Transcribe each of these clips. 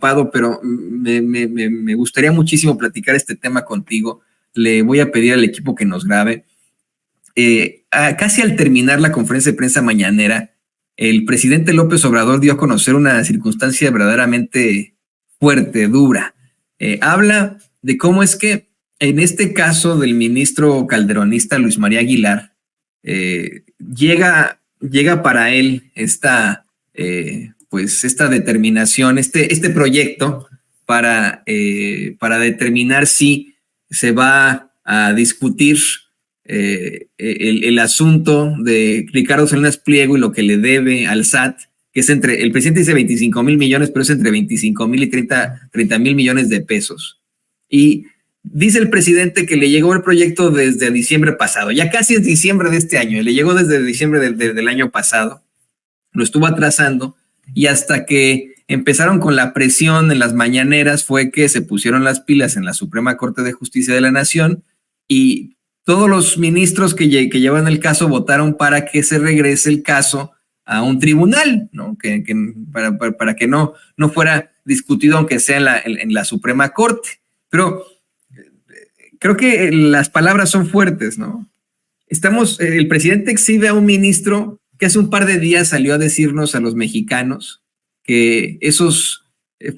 ocupado, pero me gustaría muchísimo platicar este tema contigo. Le voy a pedir al equipo que nos grabe. Casi al terminar la conferencia de prensa mañanera, el presidente López Obrador dio a conocer una circunstancia verdaderamente fuerte, dura. Habla de cómo es que en este caso del ministro calderonista Luis María Aguilar, llega para él esta determinación, este proyecto para determinar si se va a discutir el asunto de Ricardo Salinas Pliego y lo que le debe al SAT, que es el presidente dice 25,000 millones, pero es entre 25,000 y 30,000 millones de pesos. Y dice el presidente que le llegó el proyecto desde diciembre pasado, ya casi es diciembre de este año, y le llegó desde diciembre del año pasado, lo estuvo atrasando, y hasta que empezaron con la presión en las mañaneras fue que se pusieron las pilas en la Suprema Corte de Justicia de la Nación, y todos los ministros que llevan el caso votaron para que se regrese el caso a un tribunal, ¿no? Para que no fuera discutido, aunque sea en la Suprema Corte. Pero creo que las palabras son fuertes, ¿no? El presidente exhibe a un ministro que hace un par de días salió a decirnos a los mexicanos que esos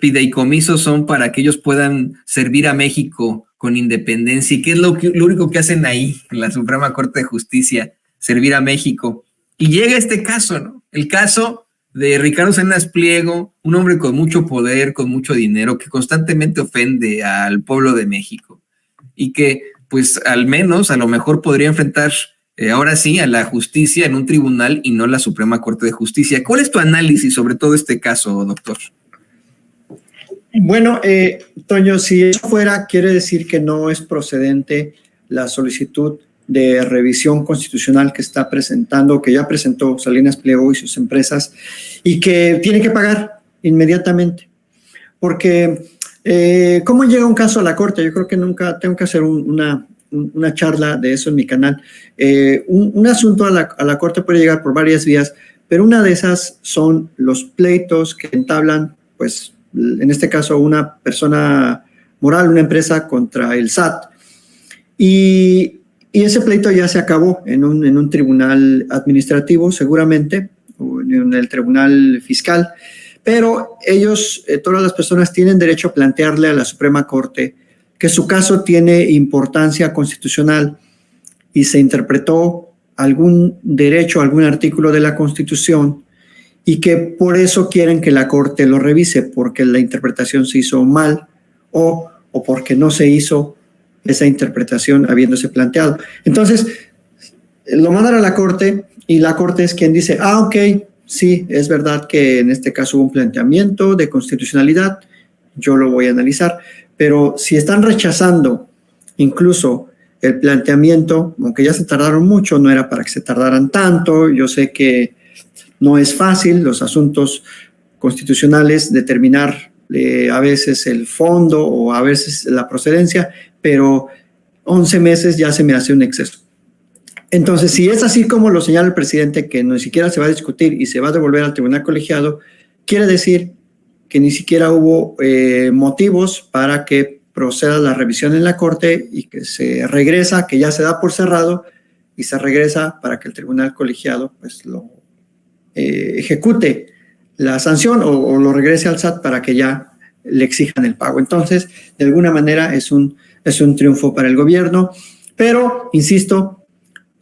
fideicomisos son para que ellos puedan servir a México con independencia, y que es lo único que hacen ahí en la Suprema Corte de Justicia, servir a México. Y llega este caso, ¿no? El caso de Ricardo Salinas Pliego, un hombre con mucho poder, con mucho dinero, que constantemente ofende al pueblo de México y que, pues, al menos, a lo mejor podría enfrentar ahora sí a la justicia en un tribunal y no la Suprema Corte de Justicia. ¿Cuál es tu análisis sobre todo este caso, doctor? Bueno, Toño, si eso fuera, quiere decir que no es procedente la solicitud de revisión constitucional que está presentando, que ya presentó Salinas Pliego y sus empresas, y que tiene que pagar inmediatamente. Porque, ¿cómo llega un caso a la Corte? Yo creo que nunca tengo que hacer una charla de eso en mi canal. Un asunto a la Corte puede llegar por varias vías, pero una de esas son los pleitos que entablan, pues, en este caso, una persona moral, una empresa contra el SAT. Y ese pleito ya se acabó en un tribunal administrativo, seguramente, o en el tribunal fiscal, pero ellos, todas las personas, tienen derecho a plantearle a la Suprema Corte que su caso tiene importancia constitucional y se interpretó algún derecho, algún artículo de la Constitución, y que por eso quieren que la Corte lo revise, porque la interpretación se hizo mal o porque no se hizo esa interpretación habiéndose planteado. Entonces, lo mandan a la Corte y la Corte es quien dice, ok, sí, es verdad que en este caso hubo un planteamiento de constitucionalidad, yo lo voy a analizar, pero si están rechazando incluso el planteamiento, aunque ya se tardaron mucho, no era para que se tardaran tanto, yo sé que no es fácil los asuntos constitucionales determinar a veces el fondo o a veces la procedencia, pero 11 meses ya se me hace un exceso. Entonces, si es así como lo señala el presidente, que ni siquiera se va a discutir y se va a devolver al tribunal colegiado, quiere decir que ni siquiera hubo motivos para que proceda la revisión en la Corte y que se regresa, que ya se da por cerrado y se regresa para que el tribunal colegiado pues lo ejecute la sanción o lo regrese al SAT para que ya le exijan el pago. Entonces, de alguna manera es un triunfo para el gobierno, pero, insisto,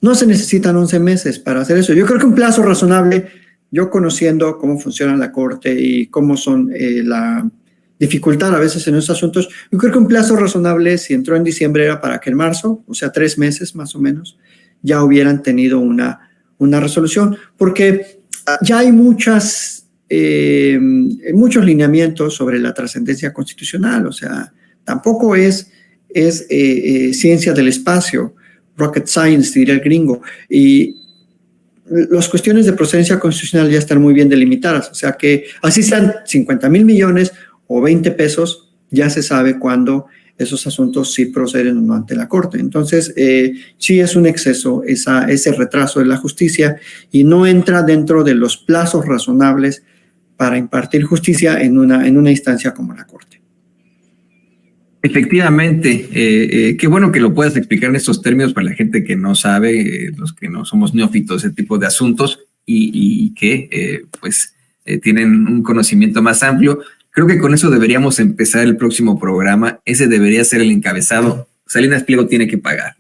no se necesitan 11 meses para hacer eso. Yo creo que un plazo razonable, yo conociendo cómo funciona la Corte y cómo son la dificultad a veces en esos asuntos, yo creo que un plazo razonable, si entró en diciembre, era para que en marzo, o sea, 3 meses más o menos, ya hubieran tenido una resolución, porque ya hay muchos lineamientos sobre la trascendencia constitucional, o sea, tampoco es ciencia del espacio, rocket science, diría el gringo, y las cuestiones de procedencia constitucional ya están muy bien delimitadas, o sea que así sean 50,000 millones o 20 pesos, ya se sabe cuándo esos asuntos sí proceden o no ante la Corte. Entonces, sí es un exceso ese retraso de la justicia y no entra dentro de los plazos razonables para impartir justicia en una instancia como la Corte. Efectivamente, qué bueno que lo puedas explicar en estos términos para la gente que no sabe, los que no somos neófitos de ese tipo de asuntos y que tienen un conocimiento más amplio. Creo que con eso deberíamos empezar el próximo programa. Ese debería ser el encabezado. Salinas Pliego tiene que pagar.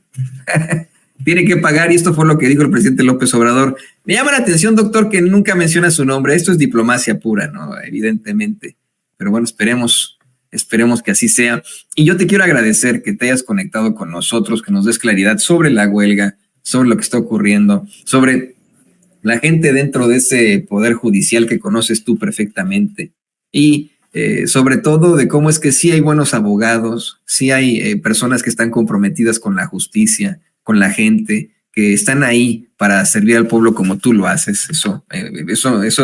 Tiene que pagar, y esto fue lo que dijo el presidente López Obrador. Me llama la atención, doctor, que nunca menciona su nombre. Esto es diplomacia pura, ¿no? Evidentemente. Pero bueno, esperemos que así sea. Y yo te quiero agradecer que te hayas conectado con nosotros, que nos des claridad sobre la huelga, sobre lo que está ocurriendo, sobre la gente dentro de ese poder judicial que conoces tú perfectamente. Y sobre todo de cómo es que sí hay buenos abogados, sí hay personas que están comprometidas con la justicia, con la gente, que están ahí para servir al pueblo como tú lo haces. Eso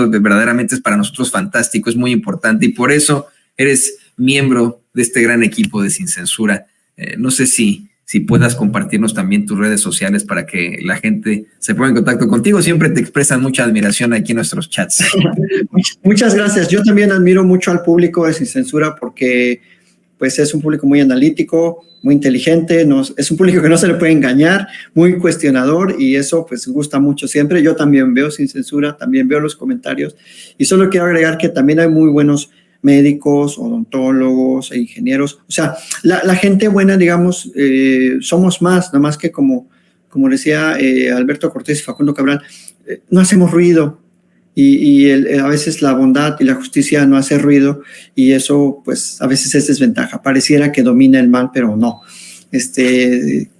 verdaderamente es para nosotros fantástico, es muy importante, y por eso eres miembro de este gran equipo de Sin Censura. No sé si puedas compartirnos también tus redes sociales para que la gente se ponga en contacto contigo. Siempre te expresan mucha admiración aquí en nuestros chats. Muchas gracias. Yo también admiro mucho al público de Sin Censura porque pues es un público muy analítico, muy inteligente, es un público que no se le puede engañar, muy cuestionador, y eso pues gusta mucho siempre. Yo también veo Sin Censura, también veo los comentarios, y solo quiero agregar que también hay muy buenos médicos, odontólogos e ingenieros. O sea, la gente buena, digamos, somos más, nada más que como decía Alberto Cortés y Facundo Cabral, no hacemos ruido, y a veces la bondad y la justicia no hace ruido, y eso pues a veces es desventaja. Pareciera que domina el mal, pero no.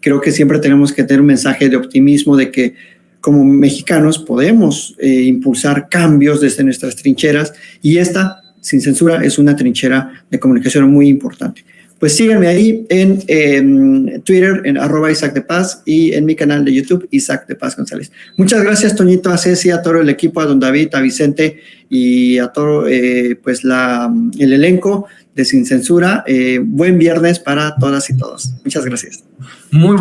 Creo que siempre tenemos que tener un mensaje de optimismo, de que como mexicanos podemos impulsar cambios desde nuestras trincheras, y esta Sin Censura es una trinchera de comunicación muy importante. Pues síganme ahí en Twitter, en @IsaacDePaz, y en mi canal de YouTube, Isaac de Paz González. Muchas gracias, Toñito, a Ceci, a todo el equipo, a don David, a Vicente y a todo el elenco de Sin Censura. Buen viernes para todas y todos. Muchas gracias. Muy